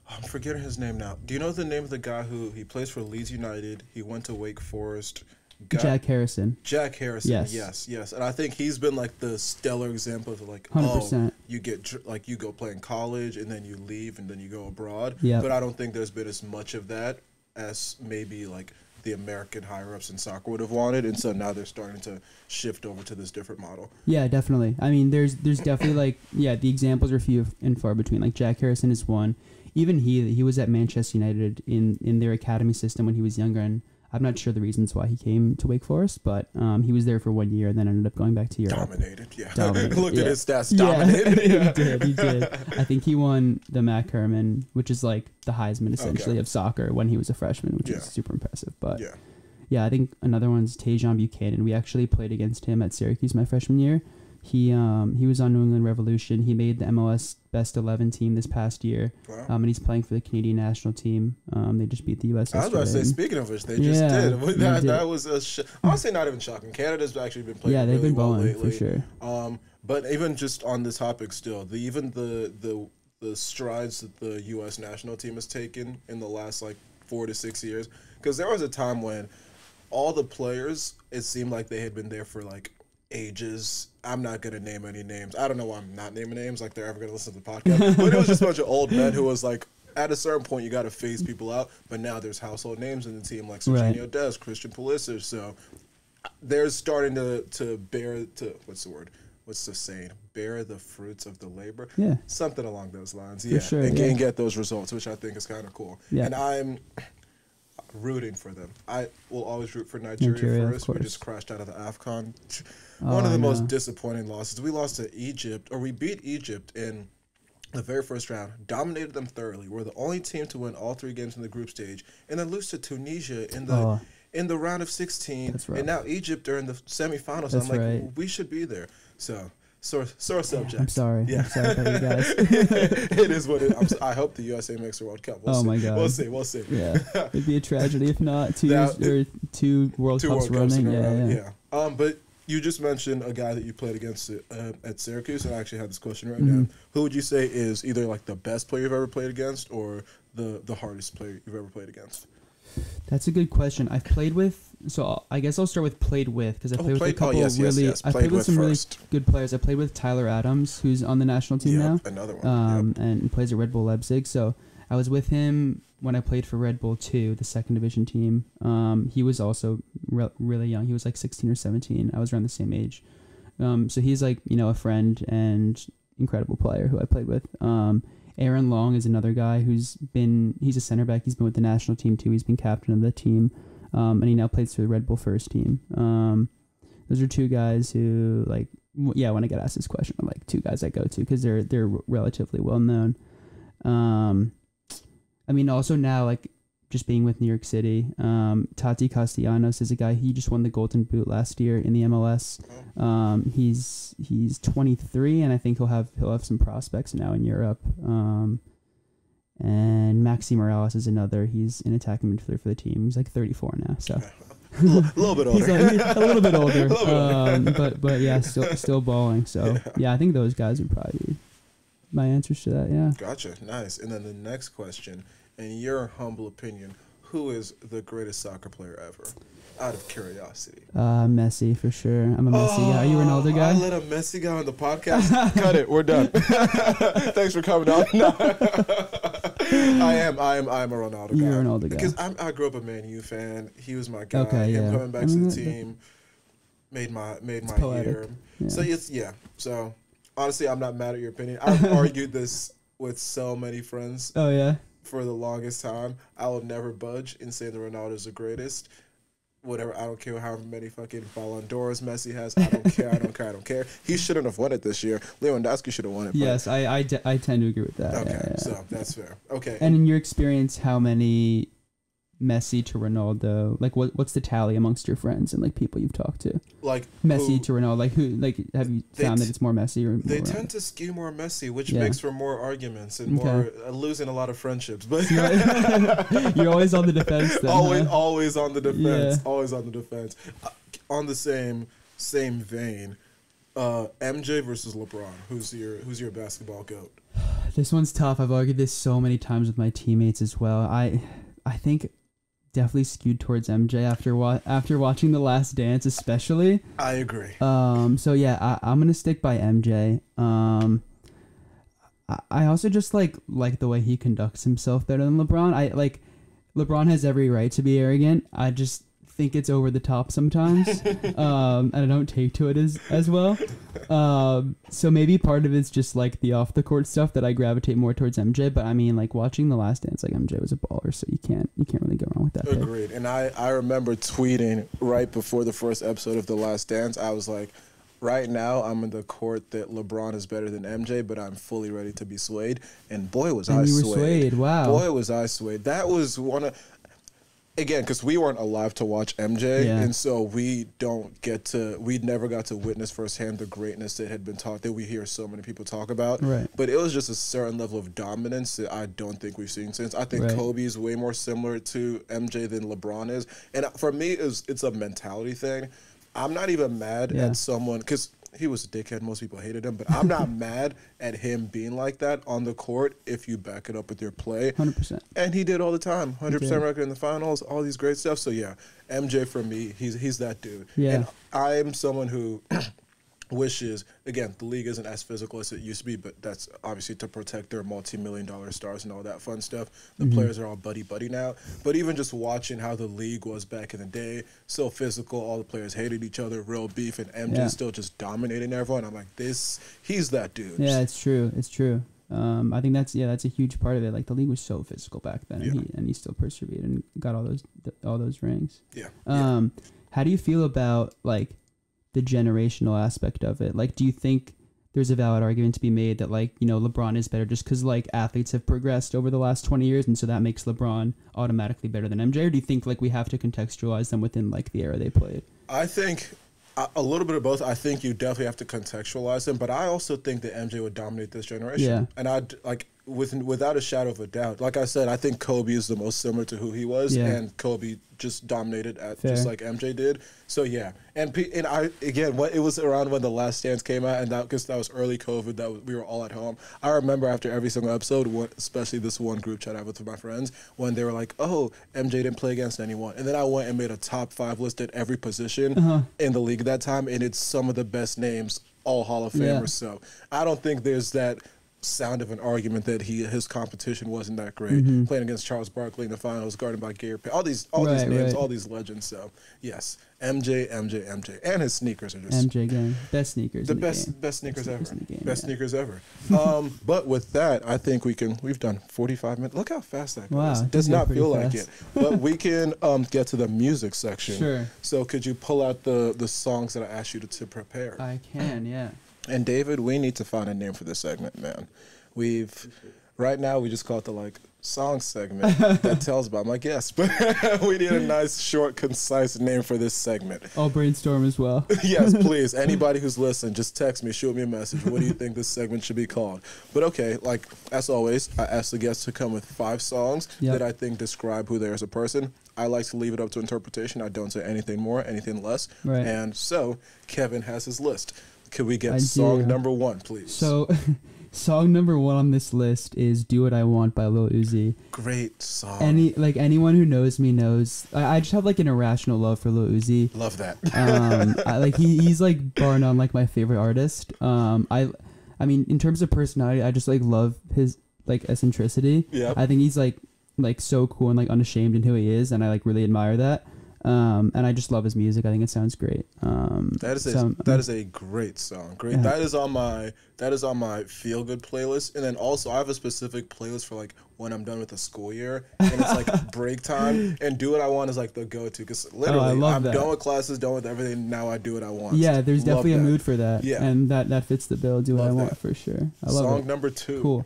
I'm forgetting his name now. Do you know the name of the guy he plays for Leeds United? He went to Wake Forest. Jack Harrison. Yes. And I think he's been like the stellar example of like, 100%. You get like you go play in college and then you leave and then you go abroad. Yep. But I don't think there's been as much of that as maybe like the American higher-ups in soccer would have wanted, and so now they're starting to shift over to this different model. Yeah, definitely. I mean, there's definitely like the examples are few and far between. Like Jack Harrison is one. Even he was at Manchester United in their academy system when he was younger, and I'm not sure the reasons why he came to Wake Forest, but he was there for 1 year and then ended up going back to Europe. Dominated. Looked at his stats. Dominated. He did. I think he won the Mac Herman, which is like the Heisman essentially of soccer when he was a freshman, which is super impressive. But I think another one's Tajon Buchanan. We actually played against him at Syracuse my freshman year. He was on New England Revolution. He made the MLS Best 11 team this past year. Wow. And he's playing for the Canadian national team. They just beat the U.S. I was about to say, speaking of which, they just did. That was honestly not even shocking. Canada's actually been playing they've really been well balling lately. for sure. But even just on this topic still, even the strides that the U.S. national team has taken in the last like 4 to 6 years, because there was a time when all the players, it seemed like they had been there for like ages. I'm not going to name any names. I don't know why I'm not naming names, like they're ever going to listen to the podcast. But it was just a bunch of old men who was like, at a certain point, you got to phase people out. But now there's household names in the team like Serginho Dest, Christian Pulisic. So they're starting to bear, what's the word? What's the saying? Bear the fruits of the labor? Yeah. Something along those lines. For sure, and get those results, which I think is kind of cool. Yeah. And I'm rooting for them. I will always root for Nigeria first. We just crashed out of the AFCON. One of the most disappointing losses. We lost to Egypt, or we beat Egypt in the very first round, dominated them thoroughly. We're the only team to win all 3 games in the group stage, and then lose to Tunisia in the round of 16. And now Egypt are in the semifinals. I'm like, we should be there. So Sore subject. I'm sorry. Yeah. I'm sorry about you guys. It is what it is. I hope the USA makes the World Cup. We'll see. My God. We'll see. Yeah, it'd be a tragedy if not. Two World Cups in running. a row, Yeah. But you just mentioned a guy that you played against at Syracuse, and I actually have this question right Mm-hmm. now. Who would you say is either like the best player you've ever played against, or the hardest player you've ever played against? That's a good question. I've played with, so I guess I'll start with played with, because I played with a couple I played with some really good players. I played with Tyler Adams, who's on the national team now. Another one. And plays at Red Bull Leipzig. So I was with him when I played for Red Bull 2, the second division team. He was also really young. He was like 16 or 17. I was around the same age. So he's like, a friend and incredible player who I played with. Aaron Long is another guy he's a center back. He's been with the national team too. He's been captain of the team. And he now plays for the Red Bull first team. Those are two guys who, like, when I get asked this question, I'm like, two guys I go to because they're relatively well known. Also now, like, just being with New York City, Tati Castellanos is a guy. He just won the Golden Boot last year in the MLS. He's 23, and I think he'll have some prospects now in Europe. And Maxi Morales is another. He's an attacking midfielder for the team. He's like 34 now, so a little bit older. He's a little bit older. But yeah, still balling. So yeah, I think those guys would probably be my answers to that. Yeah. Gotcha. Nice. And then the next question, in your humble opinion, who is the greatest soccer player ever? Out of curiosity. Messi for sure. I'm a Messi guy. Are you a Ronaldo guy? I let a Messi guy on the podcast. Cut it. We're done. Thanks for coming on. I am a Ronaldo guy. You're a Ronaldo guy. Because I grew up a Man U fan. He was my guy. Okay, Him yeah. coming back to the team made my year. Yeah. So So honestly, I'm not mad at your opinion. I've argued this with so many friends. Oh yeah. For the longest time, I will never budge and say that Ronaldo is the greatest. Whatever, I don't care however many fucking Ballon d'Ors Messi has. I don't care. He shouldn't have won it this year. Lewandowski should have won it. Yes, I tend to agree with that. Okay, yeah. So that's fair. Okay. And in your experience, how many Messi to Ronaldo? Like, what's the tally amongst your friends and like people you've talked to? Like Messi to Ronaldo. Like who? Like have you found that it's more Messi or? They more tend to skew more Messi, which makes for more arguments and more losing a lot of friendships. But you're always on the defense. Then, always on the defense. Yeah. Always on the defense. On the same vein, MJ versus LeBron. Who's your basketball GOAT? This one's tough. I've argued this so many times with my teammates as well. I think definitely skewed towards MJ after watching The Last Dance, especially. I agree. So yeah, I'm gonna stick by MJ. I also just like the way he conducts himself better than LeBron. LeBron has every right to be arrogant. I just think it's over the top sometimes, and I don't take to it as well. So maybe part of it's just like the off the court stuff that I gravitate more towards MJ. But I mean, like watching The Last Dance, like MJ was a baller, so you can't really go wrong with that. Agreed. And I remember tweeting right before the first episode of The Last Dance. I was like, right now I'm in the court that LeBron is better than MJ, but I'm fully ready to be swayed. And boy was I swayed. You were swayed. Wow. Boy was I swayed. That was one of. Again, because we weren't alive to watch MJ, and so we never got to witness firsthand the greatness that had been taught, that we hear so many people talk about. Right. But it was just a certain level of dominance that I don't think we've seen since. I think Kobe is way more similar to MJ than LeBron is. And for me, it's a mentality thing. I'm not even mad at someone, because he was a dickhead. Most people hated him, but I'm not mad at him being like that on the court if you back it up with your play. 100%. And he did all the time. 100% record in the finals, all these great stuff. So yeah, MJ for me, he's that dude. Yeah. And I'm someone who wishes, again, the league isn't as physical as it used to be, but that's obviously to protect their multi-million-dollar stars and all that fun stuff. The players are all buddy-buddy now. But even just watching how the league was back in the day, so physical, all the players hated each other, real beef, and MJ still just dominating everyone. I'm like, he's that dude. Yeah, it's true. It's true. I think that's a huge part of it. Like the league was so physical back then, and he still persevered and got all those rings. Yeah. How do you feel about like the generational aspect of it? Like, do you think there's a valid argument to be made that like, LeBron is better just because like athletes have progressed over the last 20 years and so that makes LeBron automatically better than MJ? Or do you think like we have to contextualize them within like the era they played? I think A little bit of both. I think you definitely have to contextualize him, but I also think that MJ would dominate this generation. Yeah. And I'd like without a shadow of a doubt. Like I said, I think Kobe is the most similar to who he was, and Kobe just dominated just like MJ did. So yeah, and I again, it was around when The Last Dance came out, and because that was early COVID, we were all at home. I remember after every single episode, especially this one group chat I had with my friends, when they were like, "Oh, MJ didn't play against anyone," and then I went and made a top 5 list at every position in the league at that time, and it's some of the best names, all Hall of Famers. So I don't think there's that sound of an argument that his competition wasn't that great. Playing against Charles Barkley in the finals, guarded by Gary Payton, all these names, all these legends. So yes, MJ, and his sneakers are just MJ gang, best sneakers. Best sneakers ever. Best sneakers ever. But with that, I think we've done 45 minutes. Look how fast that goes. Wow, It does not feel like it. But we can get to the music section. Sure. So could you pull out the songs that I asked you to prepare? I can, yeah. And David, we need to find a name for this segment, man. Right now we just call it the song segment that tells about my guests, but we need a nice, short, concise name for this segment. I'll brainstorm as well. Yes, please. Anybody who's listening, just text me, shoot me a message. What do you think this segment should be called? But okay, as always, I ask the guests to come with 5 songs that I think describe who they are as a person. I like to leave it up to interpretation. I don't say anything more, anything less. Right. And so Kevin has his list. Could we get song number 1, please? So, song number 1 on this list is "Do What I Want" by Lil Uzi. Great song. Anyone who knows me knows I just have an irrational love for Lil Uzi. Love that. He's bar none my favorite artist. I mean, in terms of personality, I just love his eccentricity. Yeah. I think he's so cool and unashamed in who he is, and I really admire that. And I just love his music. I think it sounds great. That is a great song. Great. Yeah. That is on my feel good playlist. And then also I have a specific playlist for when I'm done with the school year and it's break time. And "Do What I Want" is the go-to because literally I'm done with classes, done with everything. Now I do what I want. Yeah, there's definitely a mood for that. Yeah, and that fits the bill. Do what I want for sure. I love it. Song number 2. Cool.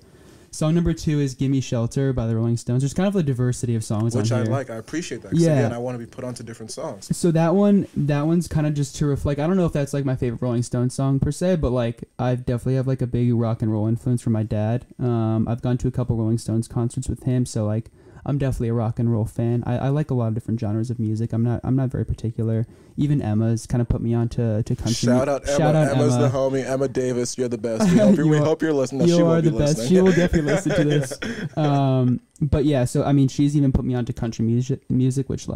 Song number 2 is "Gimme Shelter" by the Rolling Stones. There's kind of a diversity of songs which on here. I appreciate that. Yeah. Again, I want to be put onto different songs. So that one's kind of just to reflect. I don't know if that's my favorite Rolling Stones song per se, but I definitely have a big rock and roll influence from my dad. I've gone to a couple Rolling Stones concerts with him, so I'm definitely a rock and roll fan. I like a lot of different genres of music. I'm not very particular. Even Emma's kind of put me on to country. Shout out Emma. Emma's the homie. Emma Davis, you're the best. We hope you're listening. You are the best. She will definitely listen to this. But yeah, so I mean, she's even put me on to country music, which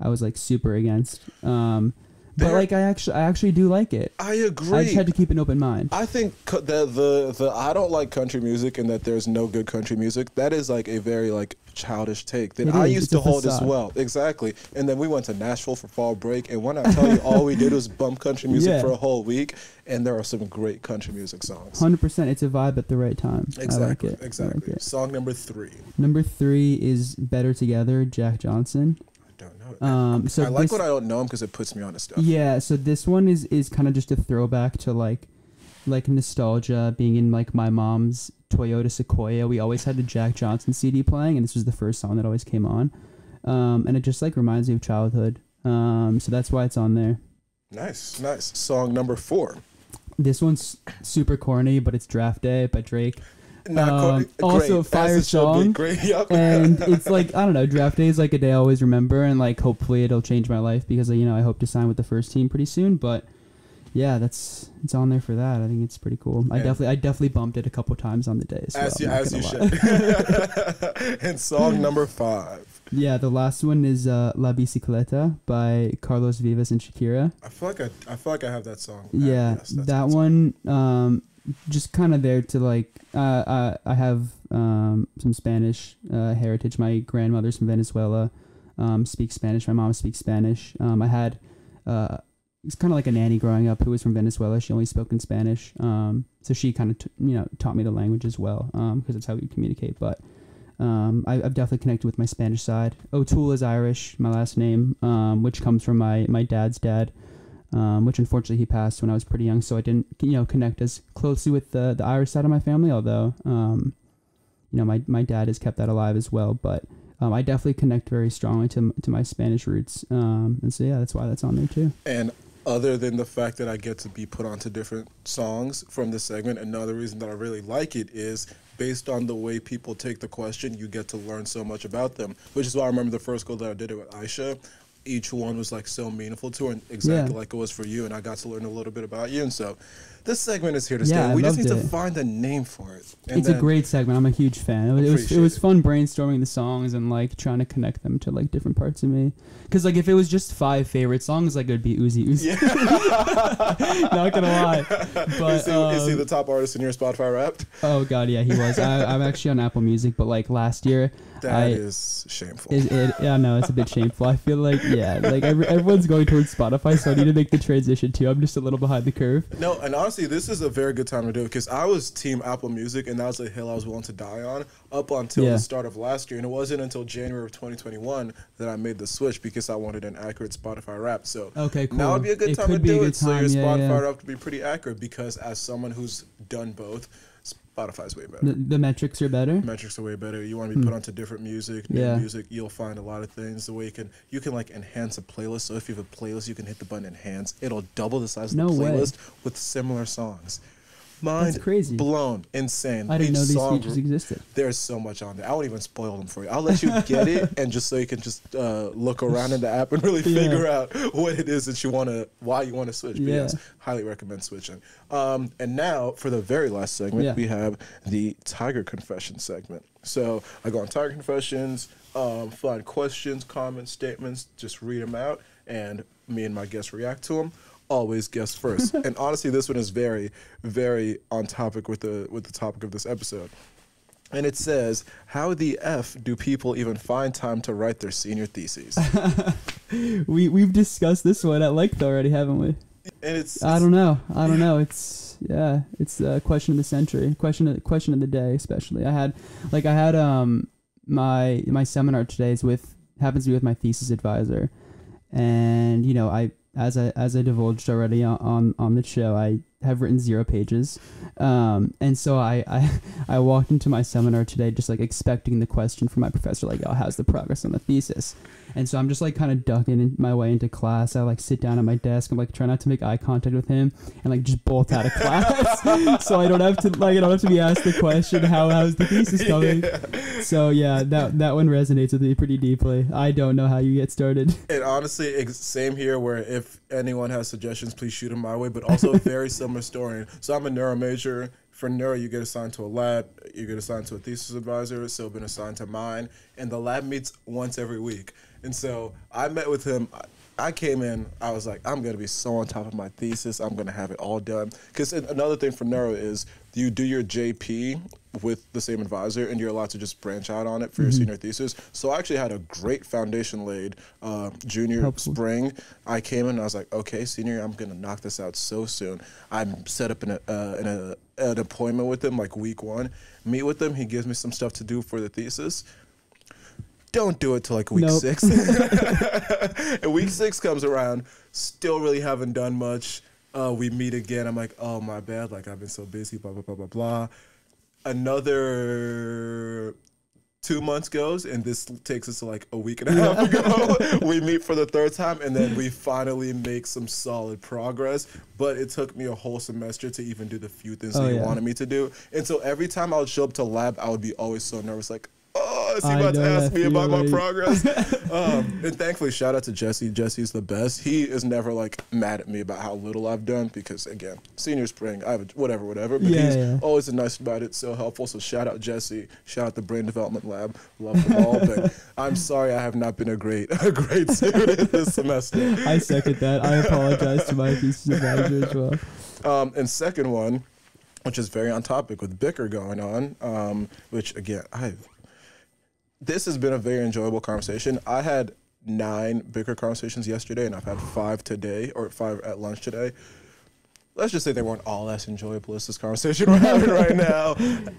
I was super against. But I actually do like it. I agree. I just had to keep an open mind. I think the I don't like country music and that there's no good country music. That is a very childish take that I used to hold as well. Exactly. And then we went to Nashville for fall break, and when I tell you, all we did was bump country music for a whole week, and there are some great country music songs. 100%. It's a vibe at the right time. Exactly. I like it. Exactly. I like it. Song number 3. Number 3 is "Better Together," Jack Johnson. Don't know. So I like when I don't know him because it puts me on to stuff. Yeah, so this one is kind of just a throwback to nostalgia. Being in my mom's Toyota Sequoia, we always had the Jack Johnson CD playing, and this was the first song that always came on. And it just reminds me of childhood. So that's why it's on there. Nice. Song number 4. This one's super corny, but it's "Draft Day" by Drake. Also a fire song. Great. Yep. And it's I don't know, draft day is a day I always remember, and hopefully it'll change my life because I hope to sign with the first team pretty soon. But yeah, it's on there for that. I think it's pretty cool. I definitely bumped it a couple times on the day. As you should. And song number 5. Yeah, the last one is "La Bicicleta" by Carlos Vivas and Shakira. I feel like I have that song. Yeah, yes, that one. Just kind of there to I have some Spanish heritage. My grandmother's from Venezuela, speaks Spanish. My mom speaks Spanish. I had it's kind of like a nanny growing up who was from Venezuela. She only spoke in Spanish, so she kind of taught me the language as well because that's how we communicate. But I've definitely connected with my Spanish side. O'Toole is Irish, my last name, which comes from my dad's dad. Which unfortunately he passed when I was pretty young, so I didn't connect as closely with the Irish side of my family. Although my dad has kept that alive as well. But I definitely connect very strongly to my Spanish roots, and so yeah, that's why that's on there too. And other than the fact that I get to be put onto different songs from this segment, another reason that I really like it is based on the way people take the question, you get to learn so much about them, which is why I remember the first goal that I did it with Aisha. Each one was like so meaningful to her, and exactly like it was for you, and I got to learn a little bit about you, and so this segment is here to stay. We just need to find a name for it. It's a great segment. I'm a huge fan. It was fun brainstorming the songs and like trying to connect them to like different parts of me. Because like if it was just 5 favorite songs, like it would be Uzi. Yeah. Not gonna lie. But is he the top artist in your Spotify Wrapped? Oh god, yeah, he was. I'm actually on Apple Music, but like last year. That is shameful. Yeah, no, it's a bit shameful. I feel like, like everyone's going towards Spotify, so I need to make the transition too. I'm just a little behind the curve. No, and honestly, this is a very good time to do it because I was team Apple Music, and that was a hill I was willing to die on up until the start of last year. And it wasn't until January of 2021 that I made the switch because I wanted an accurate Spotify Wrap. So okay, cool. Now would be a good time to do it. So your Spotify Wrap could be pretty accurate because as someone who's done both, Spotify's way better. The metrics are better? Metrics are way better. You want to be put onto different music, new music. You'll find a lot of things. The way you can like enhance a playlist. So if you have a playlist, you can hit the button enhance. It'll double the size of the playlist with similar songs. That's crazy. Blown. Insane. I didn't know these features existed. There's so much on there. I won't even spoil them for you. I'll let you get it, and just so you can just look around in the app and really figure out what it is that you want to, why you want to switch. But yes, highly recommend switching. And now, for the very last segment, we have the Tiger Confession segment. So I go on Tiger Confessions, find questions, comments, statements, just read them out, and me and my guests react to them. Always guess first. And honestly, this one is very, very on topic with the topic of this episode. And it says, how the F do people even find time to write their senior theses? We've discussed this one at length already, haven't we? And I don't know. It's a question of the century, question of the day, especially. I had my seminar today happens to be with my thesis advisor, and you know as I divulged already on the show, I have written 0 pages. And so I walked into my seminar today just like expecting the question from my professor, like, oh, how's the progress on the thesis? And so I'm just like kind of ducking my way into class. I like sit down at my desk. I'm like trying not to make eye contact with him and like just bolt out of class. So I don't have to be asked the question, how's the thesis coming? So yeah, that one resonates with me pretty deeply. I don't know how you get started. And honestly, same here, where if anyone has suggestions, please shoot them my way, but also a very similar story. So I'm a neuro major. For neuro, you get assigned to a lab, you get assigned to a thesis advisor, so I've been assigned to mine, and the lab meets once every week. And so I met with him. I came in, I was like, I'm going to be so on top of my thesis, I'm going to have it all done. Because another thing for neuro is you do your JP with the same advisor, and you're allowed to just branch out on it for your senior thesis. So I actually had a great foundation laid junior spring. I came in and I was like, okay, senior year, I'm going to knock this out so soon. I'm set up in an appointment with him like week 1. Meet with him, he gives me some stuff to do for the thesis. Don't do it till like week 6. And week 6 comes around, still really haven't done much. We meet again. I'm like, oh, my bad. Like, I've been so busy, blah, blah, blah, blah, blah. Another 2 months goes, and this takes us to like a week and a half ago. We meet for the 3rd time, and then we finally make some solid progress. But it took me a whole semester to even do the few things that he wanted me to do. And so every time I would show up to lab, I would be always so nervous, like, oh, is he about to ask me about my progress? And thankfully, shout out to Jesse. Jesse's the best. He is never like mad at me about how little I've done because, again, senior spring, I have whatever. But he's always nice about it, so helpful. So shout out Jesse. Shout out the Brain Development Lab. Love them all. But I'm sorry I have not been a great student this semester. I second that. I apologize to my thesis advisor as well. And second one, which is very on topic with bicker going on, which, again, this has been a very enjoyable conversation. I had 9 bicker conversations yesterday, and I've had 5 today, or 5 at lunch today. Let's just say they weren't all as enjoyable as this conversation we're having right now.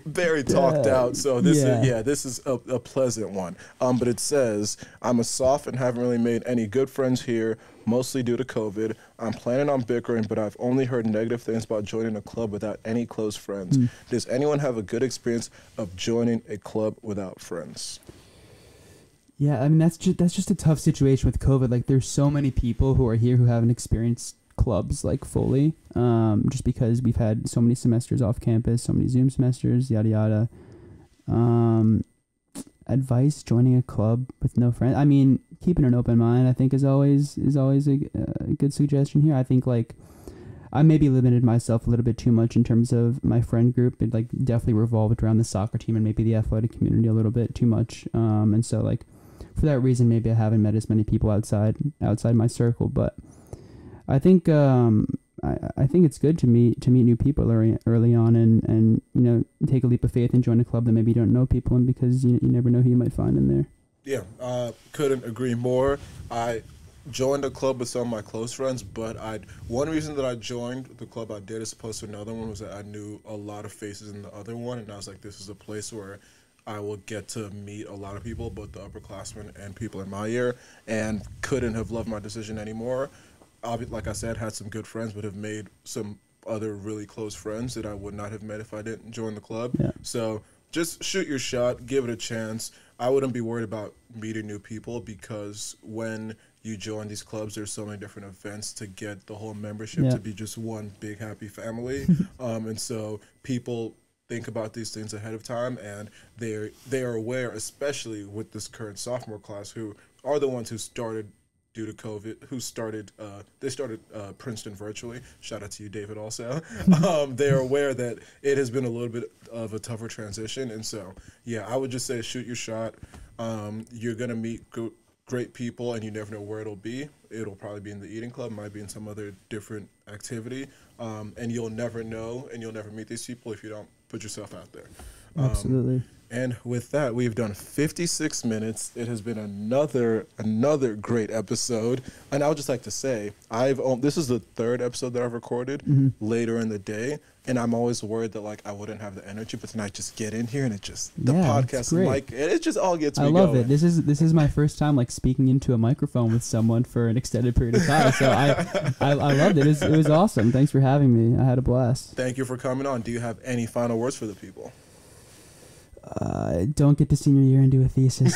Very talked out. So this is a pleasant one. But it says, I'm a soph and haven't really made any good friends here, mostly due to COVID. I'm planning on bickering, but I've only heard negative things about joining a club without any close friends. Does anyone have a good experience of joining a club without friends? Yeah, I mean, that's just a tough situation with COVID. Like, there's so many people who are here who haven't experienced clubs like fully, just because we've had so many semesters off campus, so many Zoom semesters, yada yada. Advice: joining a club with no friends. I mean, keeping an open mind, I think, is always a good suggestion here. I think like I maybe limited myself a little bit too much in terms of my friend group. It like definitely revolved around the soccer team and maybe the athletic community a little bit too much. And so like for that reason, maybe I haven't met as many people outside my circle. But I think I think it's good to meet new people early on and you know, take a leap of faith and join a club that maybe you don't know people in, because you never know who you might find in there. Yeah, couldn't agree more. I joined a club with some of my close friends, but one reason that I joined the club I did as opposed to another one was that I knew a lot of faces in the other one, and I was like, this is a place where I will get to meet a lot of people, both the upperclassmen and people in my year, and couldn't have loved my decision anymore. Like I said, had some good friends, but have made some other really close friends that I would not have met if I didn't join the club. Yeah. So just shoot your shot, give it a chance. I wouldn't be worried about meeting new people, because when you join these clubs, there's so many different events to get the whole membership to be just one big happy family. And so people think about these things ahead of time, and they are aware, especially with this current sophomore class, who are the ones who started due to COVID, they started Princeton virtually. Shout out to you, David, also. They're aware that it has been a little bit of a tougher transition. And so, yeah, I would just say shoot your shot. You're going to meet great people, and you never know where it'll be. It'll probably be in the eating club, might be in some other different activity. And you'll never know, and you'll never meet these people if you don't put yourself out there. Absolutely. And with that, we've done 56 minutes. It has been another great episode. And I would just like to say, this is the third episode that I've recorded later in the day. And I'm always worried that like I wouldn't have the energy, but then I just get in here and the podcast mic, it just all gets me going. I love it. This is my first time like speaking into a microphone with someone for an extended period of time. So I loved it. It was awesome. Thanks for having me. I had a blast. Thank you for coming on. Do you have any final words for the people? Don't get to senior year and do a thesis.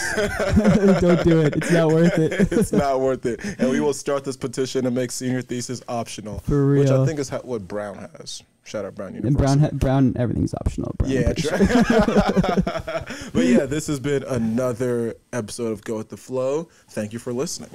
Don't do it. It's not worth it. It's not worth it. And we will start this petition to make senior thesis optional. For real. Which I think is what Brown has. Shout out Brown University. And Brown, everything's optional. Brown, yeah, true. But yeah, this has been another episode of Go With The Flow. Thank you for listening.